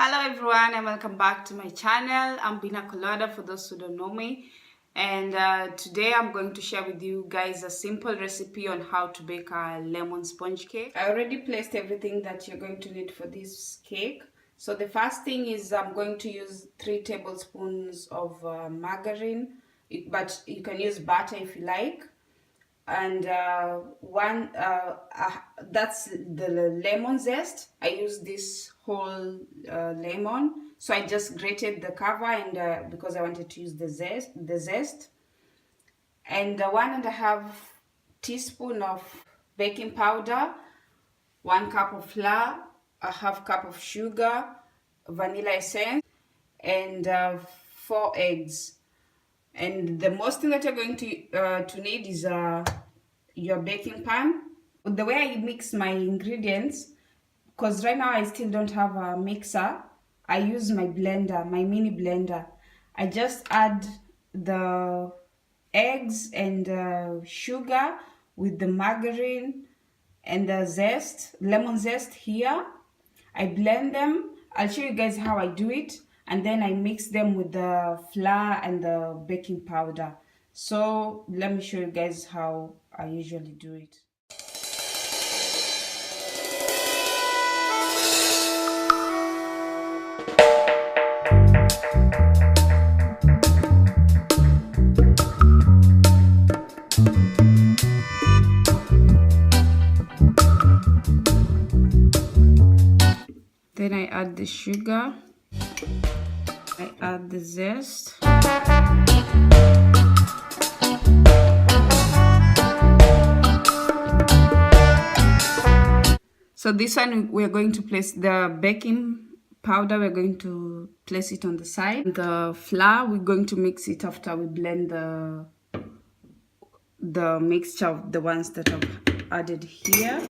Hello everyone and welcome back to my channel. I'm Bbina Colada for those who don't know me, and today I'm going to share with you guys a simple recipe on how to bake a lemon sponge cake. I already placed everything that you're going to need for this cake. So the first thing is I'm going to use 3 tablespoons of margarine, but you can use butter if you like, and that's the lemon zest. I use this whole lemon, so I just grated the cover, and because I wanted to use the zest, and 1.5 teaspoon of baking powder, 1 cup of flour, a half cup of sugar, vanilla essence, and 4 eggs. And the most thing that you're going to need is your baking pan. The way I mix my ingredients, because right now I still don't have a mixer, I use my blender, my mini blender. I just add the eggs and sugar with the margarine and the zest, lemon zest here. I blend them. I'll show you guys how I do it, and then I mix them with the flour and the baking powder. So let me show you guys how I usually do it. Then I add the sugar, I add the zest, so this one we're going to place the baking powder, we're going to place it on the side. The flour, we're going to mix it after we blend the mixture of the ones that I've added here.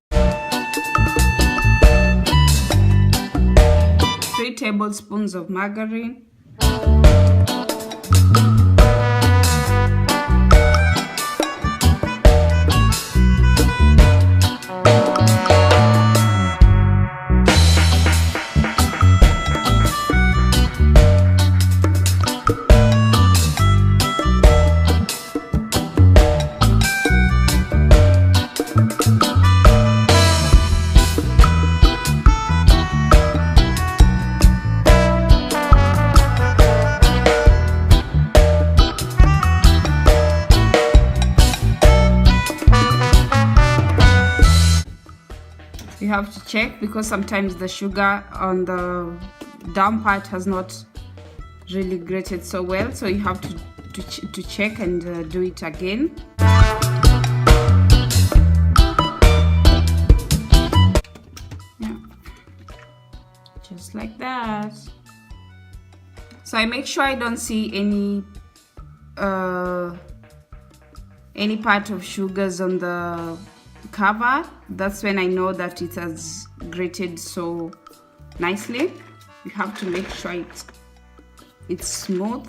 3 tablespoons of margarine, you have to check because sometimes the sugar on the down part has not really grated so well, so you have to check and do it again. Yeah, just like that. So I make sure I don't see any part of sugars on the cover. That's when I know that it has grated so nicely. You have to make sure it's smooth.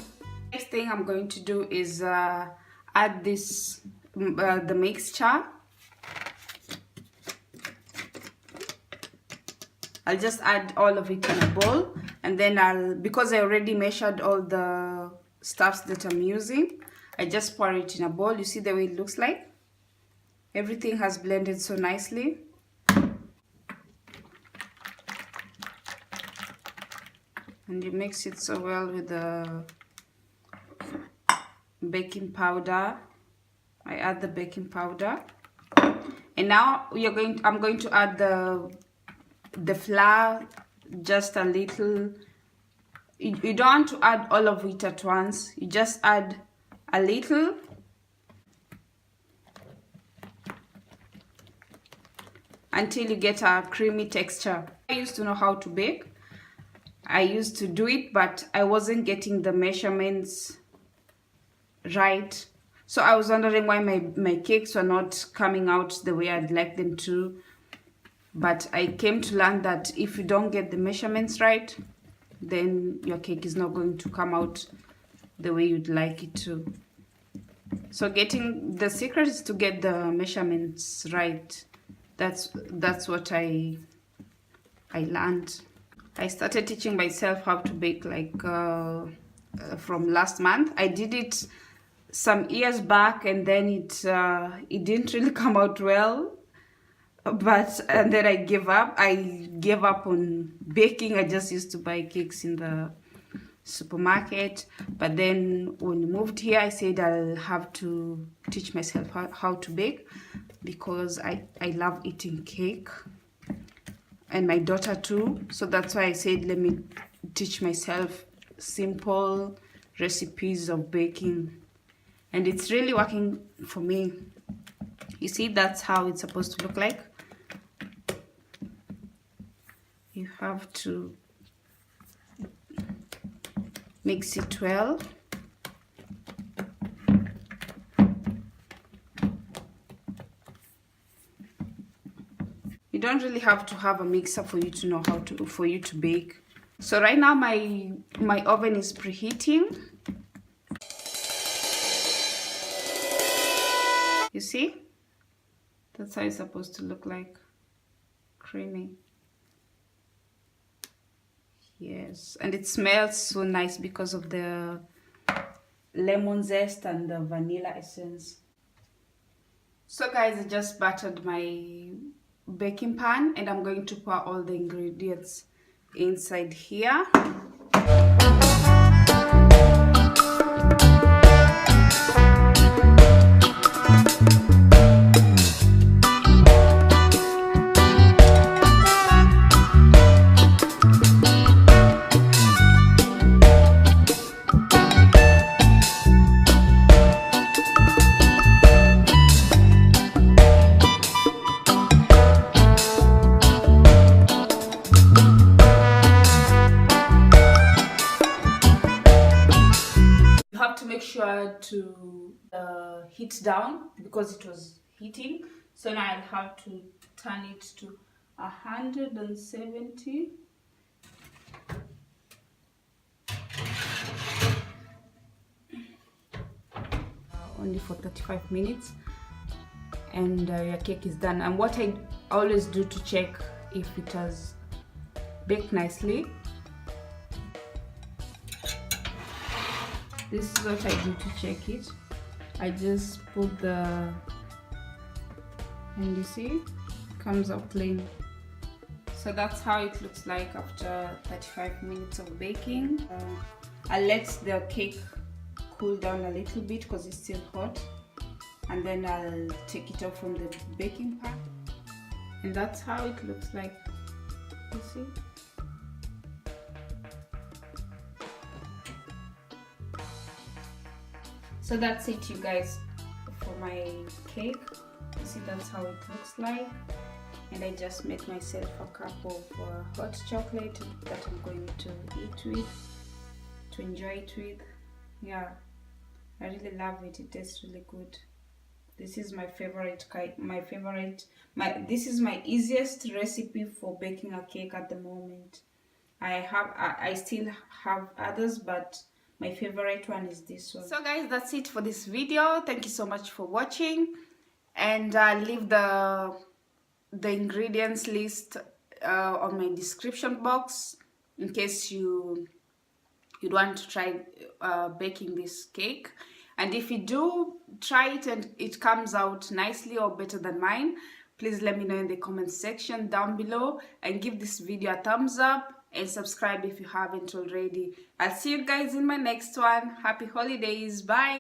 Next thing I'm going to do is add this the mixture. I'll just add all of it in a bowl, and then because I already measured all the stuffs that I'm using, I just pour it in a bowl. You see the way it looks like? Everything has blended so nicely. And you mix it so well with the baking powder. I add the baking powder. And now I'm going to add the flour, just a little. You don't want to add all of it at once. You just add a little. Until you get a creamy texture. I used to know how to bake. I used to do it, but I wasn't getting the measurements right. So I was wondering why my cakes were not coming out the way I'd like them to. But I came to learn that if you don't get the measurements right, then your cake is not going to come out the way you'd like it to. So the secret is to get the measurements right. That's what I learned. I started teaching myself how to bake like from last month. I did it some years back, and then it didn't really come out well. And then I gave up. I gave up on baking. I just used to buy cakes in the supermarket. But then when we moved here, I said I'll have to teach myself how to bake, because I love eating cake, and my daughter too. So that's why I said let me teach myself simple recipes of baking, and it's really working for me. You see, that's how it's supposed to look like. You have to mix it well. You don't really have to have a mixer for you to know how to bake. So right now my oven is preheating. You see? That's how it's supposed to look like. Creamy. Yes, and it smells so nice because of the lemon zest and the vanilla essence. So guys, I just buttered my baking pan, and I'm going to pour all the ingredients inside here. Make sure to heat down, because it was heating. So now I'll have to turn it to 170. Only for 35 minutes, and your cake is done. And what I always do to check if it has baked nicely, this is what I do to check it. I just put and you see, it comes out clean. So that's how it looks like after 35 minutes of baking. I'll let the cake cool down a little bit because it's still hot, and then I'll take it off from the baking pan, and that's how it looks like. You see? So that's it, you guys, for my cake. You see, that's how it looks like. And I just made myself a cup of hot chocolate that I'm going to eat with, to enjoy it with. Yeah, I really love it. It tastes really good. This is my favorite cake. This is my easiest recipe for baking a cake at the moment. I still have others, but my favorite one is this one. So guys, that's it for this video. Thank you so much for watching, and I'll leave the ingredients list on my description box in case you'd want to try baking this cake. And if you do try it and it comes out nicely or better than mine, please let me know in the comment section down below, and give this video a thumbs up and subscribe if you haven't already. I'll see you guys in my next one. Happy holidays. Bye.